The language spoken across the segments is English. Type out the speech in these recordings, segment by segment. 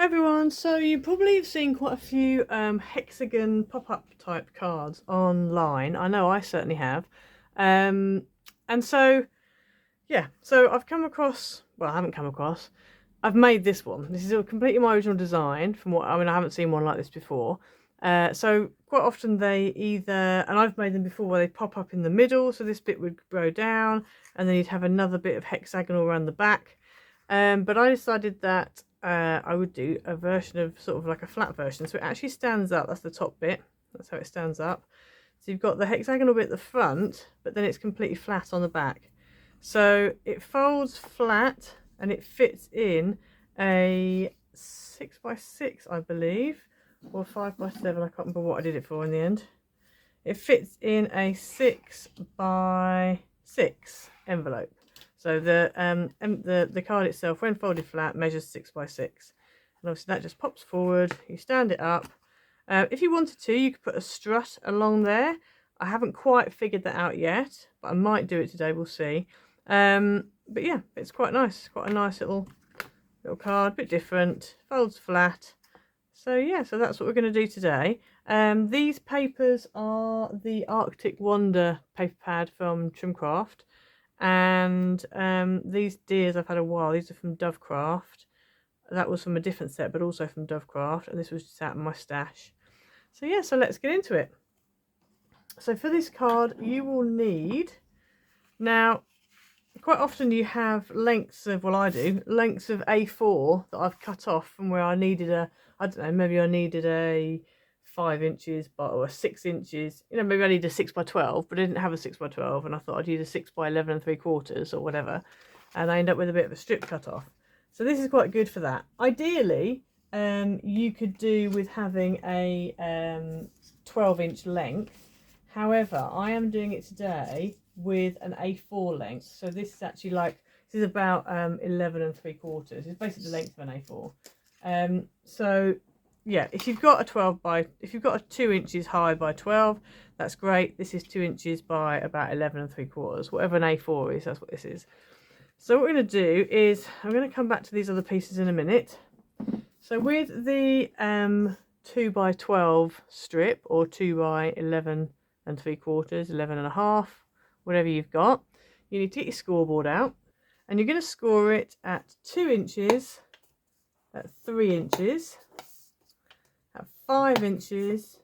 Hi everyone, so you probably have seen quite a few hexagon pop-up type cards online. I know I certainly have. And so, yeah, so I've come across, well, I haven't come across, I've made this one. This is a completely my original design from what, I mean, I haven't seen one like this before. So quite often they either, and I've made them before where they pop up in the middle, so this bit would go down, and then you'd have another bit of hexagonal around the back. But I decided that I would do a version of sort of like a flat version. So it actually stands up. That's the top bit. That's how it stands up. So you've got the hexagonal bit at the front, but then it's completely flat on the back. So it folds flat and it fits in a 6x6, I believe, or 5x7. I can't remember what I did it for in the end. It fits in a 6x6 envelope. So the card itself, when folded flat, measures 6x6, and obviously that just pops forward. You stand it up. If you wanted to, you could put a strut along there. I haven't quite figured that out yet, but I might do it today. We'll see. But yeah, it's quite nice. Quite a nice little card, a bit different. Folds flat. So yeah, so that's what we're going to do today. These papers are the Arctic Wonder paper pad from Trimcraft. And these deers I've had a while. These are from Dovecraft. That was from a different set, but also from Dovecraft, and this was just out of my stash. So yeah, so let's get into it. So for this card you will need, now quite often you have lengths of, well I do, lengths of A4 that I've cut off from where I needed a, I don't know, maybe I needed a 5 inches or 6 inches, you know, maybe I need a 6x12, but I didn't have a 6x12, and I thought I'd use a 6x11 3/4 or whatever, and I end up with a bit of a strip cut off. So this is quite good for that. Ideally, you could do with having a 12-inch length. However, I am doing it today with an A4 length. So this is actually like, this is about 11 3/4. It's basically the length of an A4. So yeah, if you've got a if you've got a 2 inches high by 12, that's great. This is 2 inches by about 11 3/4. Whatever an A4 is, that's what this is. So what we're going to do is, I'm going to come back to these other pieces in a minute. So with the 2x12 strip, or 2x11 3/4, 11.5, whatever you've got, you need to get your scoreboard out, and you're going to score it at 2 inches, at 3 inches, at 5 inches,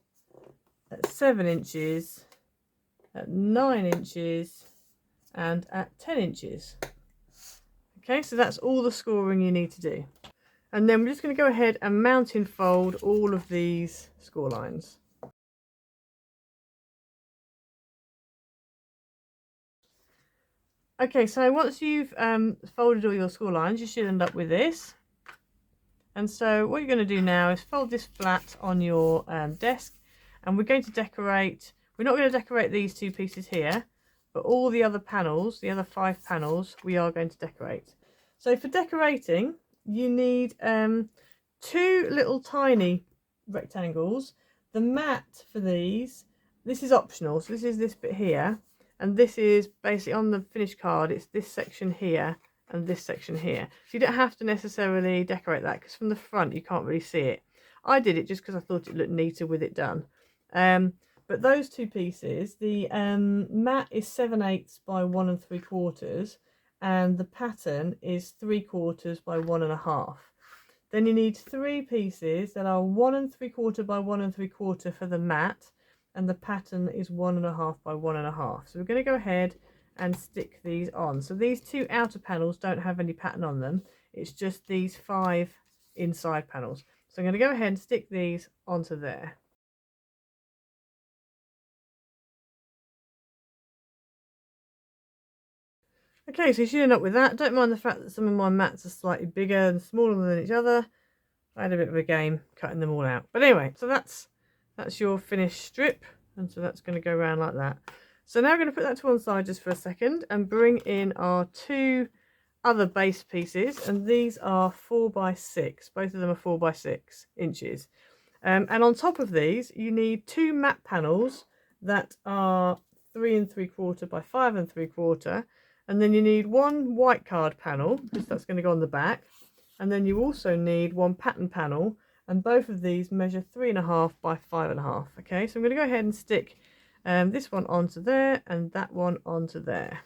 at 7 inches, at 9 inches, and at 10 inches. Okay, so that's all the scoring you need to do. And then we're just going to go ahead and mountain fold all of these score lines. Okay, so once you've folded all your score lines, you should end up with this. And so what you're going to do now is fold this flat on your desk, and we're going to decorate, we're not going to decorate these two pieces here, but all the other panels, the other 5 panels, we are going to decorate. So for decorating, you need 2 little tiny rectangles. The mat for these, this is optional, so this is this bit here, and this is basically on the finished card, it's this section here and this section here. So you don't have to necessarily decorate that, because from the front you can't really see it. I did it just because I thought it looked neater with it done. But those 2 pieces, the mat is 7/8 by 1 3/4, and the pattern is 3/4 by 1.5. Then you need 3 pieces that are 1 3/4 by 1 3/4 for the mat, and the pattern is 1.5 by 1.5. So we're going to go ahead and stick these on. So these 2 outer panels don't have any pattern on them, it's just these 5 inside panels. So I'm going to go ahead and stick these onto there. Okay, so you should end up with that. Don't mind the fact that some of my mats are slightly bigger and smaller than each other. I had a bit of a game cutting them all out. But anyway, so that's your finished strip, and so that's going to go around like that. So now I'm going to put that to one side just for a second and bring in our 2 other base pieces, and these are 4x6. Both of them are 4x6 inches. And on top of these, you need 2 mat panels that are 3 3/4 by 5 3/4. And then you need 1 white card panel, because that's going to go on the back. and then you also need one pattern panel, and both of these measure 3.5 by 5.5. Okay, so I'm going to go ahead and stick this one onto there and that one onto there.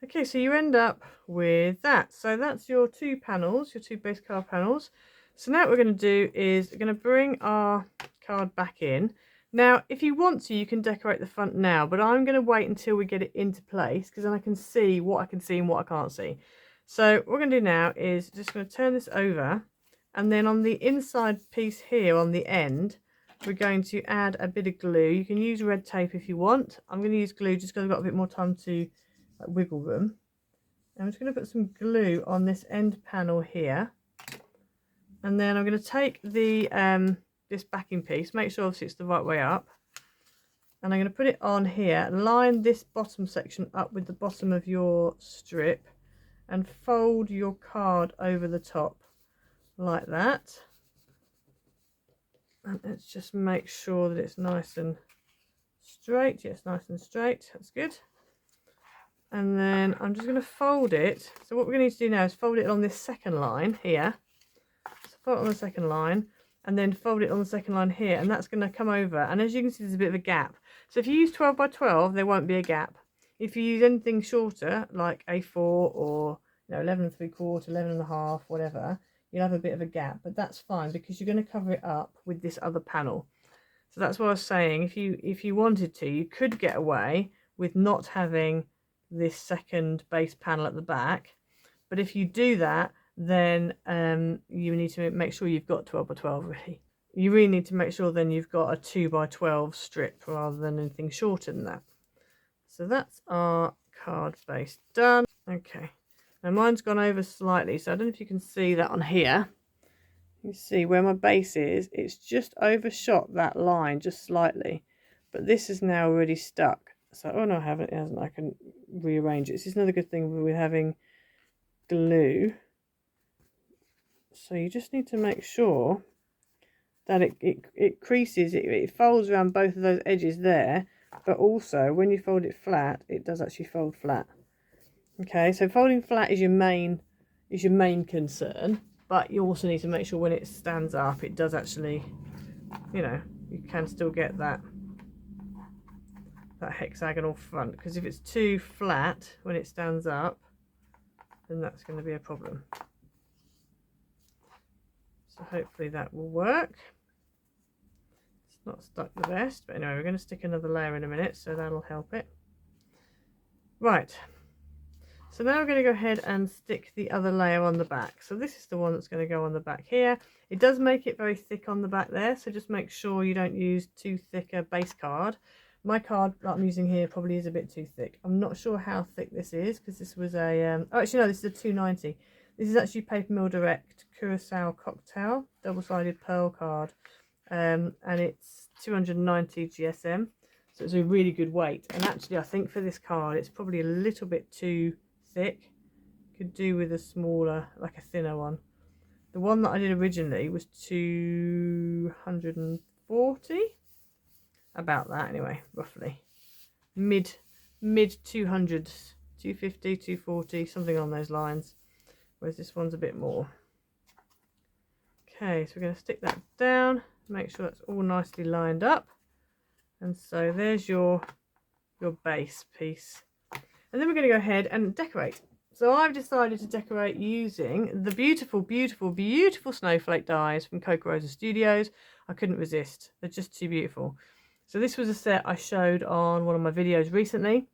Okay, so you end up with that. So that's your two panels, your two base card panels. So now what we're going to do is we're going to bring our card back in. Now, if you want to, you can decorate the front now, but I'm going to wait until we get it into place, because then I can see what I can see and what I can't see. So what we're going to do now is just going to turn this over, and then on the inside piece here on the end, we're going to add a bit of glue. You can use red tape if you want. I'm going to use glue just because I've got a bit more time to wiggle them. I'm just going to put some glue on this end panel here, and then I'm going to take the this backing piece, make sure obviously it's the right way up, and I'm going to put it on here, line this bottom section up with the bottom of your strip, and fold your card over the top like that. And let's just make sure that it's nice and straight. Yes, nice and straight, that's good. And then I'm just going to fold it. So what we're going to need to do now is fold it on this second line here. So fold it on the second line, and then fold it on the second line here, and that's going to come over. And as you can see, there's a bit of a gap. So if you use 12 by 12, there won't be a gap. If you use anything shorter, like A4 or 11 3/4, 11 1/2, whatever, you'll have a bit of a gap. But that's fine because you're going to cover it up with this other panel. So that's what I was saying. If you wanted to, you could get away with not having this second base panel at the back, but if you do that, then you need to make sure you've got 12 by 12 really. You really need to make sure then you've got a 2 by 12 strip rather than anything shorter than that. So that's our card base done. Okay, now mine's gone over slightly, so I don't know if you can see that on here. You see where my base is, it's just overshot that line just slightly, but this is now already stuck. So, oh no, I haven't, it hasn't. I can rearrange it. This is another good thing with having glue. So you just need to make sure that it creases, it folds around both of those edges there, but also when you fold it flat, it does actually fold flat. Okay, so folding flat is your main concern, but you also need to make sure when it stands up, it does actually, you can still get that hexagonal front, because if it's too flat when it stands up, then that's going to be a problem. So hopefully that will work. It's not stuck the best, but anyway, we're going to stick another layer in a minute, so that'll help it. Right, so now we're going to go ahead and stick the other layer on the back. So this is the one that's going to go on the back here. It does make it very thick on the back there, so just make sure you don't use too thick a base card. My card that I'm using here probably is a bit too thick. I'm not sure how thick this is, because this was a oh, actually no, this is a 290. This is actually Paper Mill Direct Curacao Cocktail double-sided pearl card, and it's 290 GSM, so it's a really good weight. And actually I think for this card it's probably a little bit too thick. Could do with a smaller, like a thinner one. The one that I did originally was 240, about that anyway, roughly mid 200s, 250, 240, something on those lines, whereas this one's a bit more. Okay, so we're going to stick that down, make sure that's all nicely lined up, and so there's your base piece. And then we're going to go ahead and decorate. So I've decided to decorate using the beautiful, beautiful, beautiful snowflake dies from Coca Rosa Studios. I couldn't resist. They're just too beautiful. So this was a set I showed on one of my videos recently.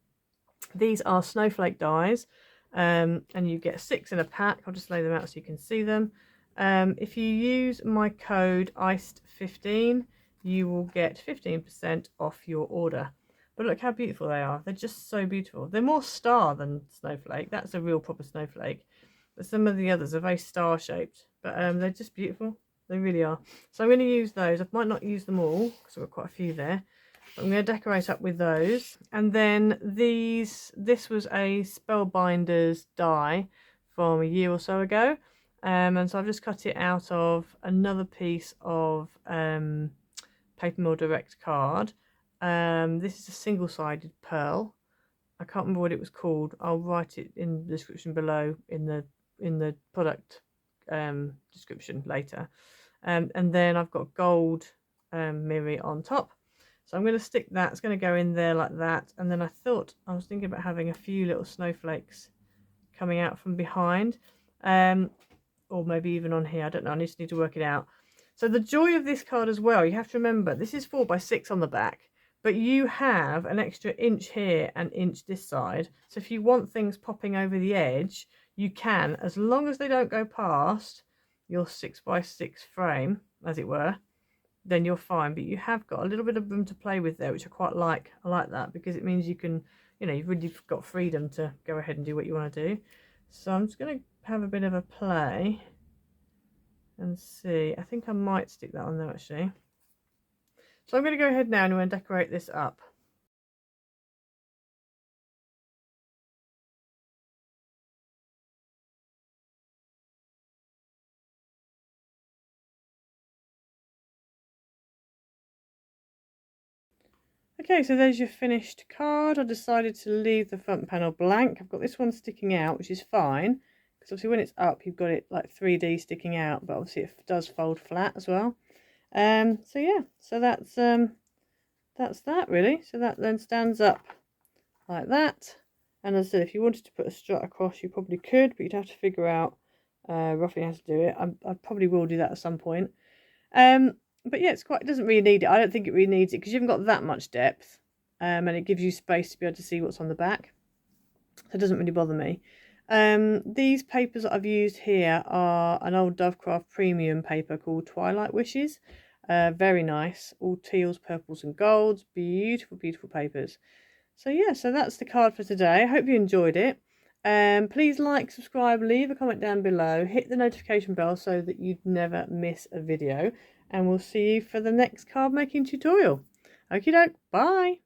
These are snowflake dies, and you get 6 in a pack. I'll just lay them out so you can see them. If you use my code ICED15, you will get 15% off your order. But look how beautiful they are. They're just so beautiful. They're more star than snowflake. That's a real proper snowflake. But some of the others are very star shaped. But they're just beautiful. They really are. So I'm going to use those. I might not use them all because I've got quite a few there. But I'm going to decorate up with those. And then this was a Spellbinders die from a year or so ago. And so I've just cut it out of another piece of Paper Mill Direct card. This is a single-sided pearl. I can't remember what it was called. I'll write it in the description below in the product description later. And then I've got gold mirror on top. So I'm going to stick that. It's going to go in there like that. And then I was thinking about having a few little snowflakes coming out from behind. Or maybe even on here. I don't know. I just need to work it out. So the joy of this card as well, you have to remember, this is 4x6 on the back. But you have an extra inch here and inch this side. So if you want things popping over the edge, you can, as long as they don't go past your 6x6 frame, as it were, then you're fine. But you have got a little bit of room to play with there, which I quite like. I like that because it means you can, you know, you've really got freedom to go ahead and do what you want to do. So I'm just going to have a bit of a play and see. I think I might stick that on there actually. So I'm going to go ahead now and I'm going to decorate this up. Okay, so there's your finished card. I decided to leave the front panel blank. I've got this one sticking out, which is fine, because obviously when it's up, you've got it like 3D sticking out, but obviously it does fold flat as well. So yeah, so that's that really. So that then stands up like that. And as I said, if you wanted to put a strut across, you probably could, but you'd have to figure out roughly how to do it. I probably will do that at some point. But yeah, it doesn't really need it. I don't think it really needs it because you haven't got that much depth, and it gives you space to be able to see what's on the back. So it doesn't really bother me. These papers that I've used here are an old Dovecraft premium paper called Twilight Wishes. Very nice, all teals, purples and golds. Beautiful, beautiful papers. So yeah, so that's the card for today. I hope you enjoyed it. Please like, subscribe, leave a comment down below, hit the notification bell so that you'd never miss a video, and we'll see you for the next card making tutorial. Okie doke, bye!